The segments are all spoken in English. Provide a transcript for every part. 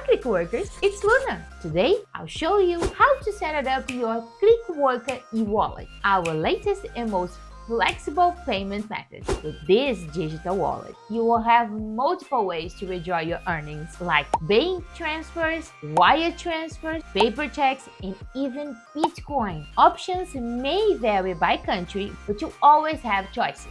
Clickworkers, it's Luna. Today, I'll show you how to set up your Clickworker e-wallet, our latest and most flexible payment method. With this digital wallet, you will have multiple ways to withdraw your earnings, like bank transfers, wire transfers, paper checks, and even Bitcoin. Options may vary by country, but you always have choices.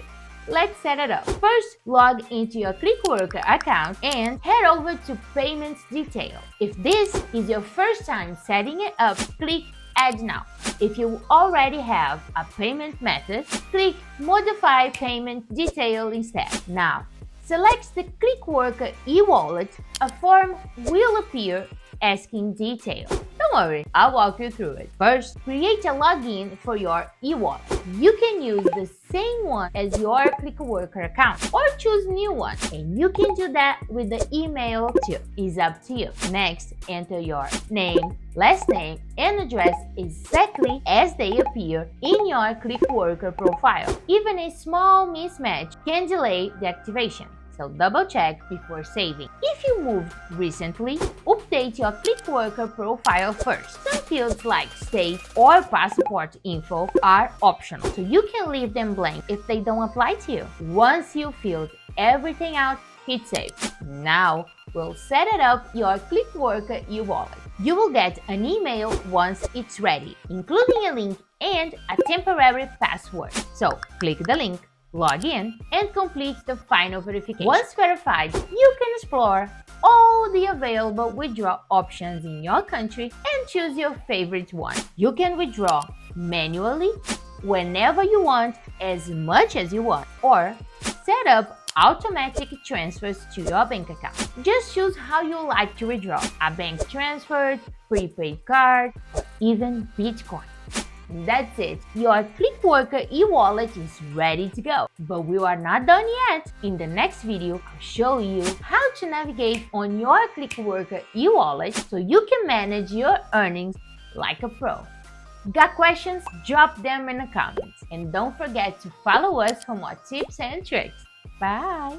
Let's set it up. First, log into your Clickworker account and head over to Payments Detail. If this is your first time setting it up, click Add Now. If you already have a payment method, click Modify Payment Detail instead. Now, select the Clickworker e-wallet. A form will appear asking details. Don't worry, I'll walk you through it. First, create a login for your e-wallet. You can use the same one as your Clickworker account or choose new one, and you can do that with the email too. It's up to you. Next, enter your name, last name, and address exactly as they appear in your Clickworker profile. Even a small mismatch can delay the activation, so double check before saving. If you moved recently, update your Clickworker profile first. Some fields like state or passport info are optional, so you can leave them blank if they don't apply to you. Once you filled everything out, hit save. Now, we'll set it up your Clickworker e-wallet. You will get an email once it's ready, including a link and a temporary password. So, click the link, log in, and complete the final verification. Once verified, you can explore all the available withdrawal options in your country and choose your favorite one. You can withdraw manually, whenever you want, as much as you want, or set up automatic transfers to your bank account. Just choose how you like to withdraw: a bank transfer, prepaid card, or even Bitcoin. That's it. Your Clickworker e-wallet is ready to go. But we are not done yet. In the next video, I'll show you how to navigate on your Clickworker e-wallet so you can manage your earnings like a pro. Got questions? Drop them in the comments. And don't forget to follow us for more tips and tricks. Bye!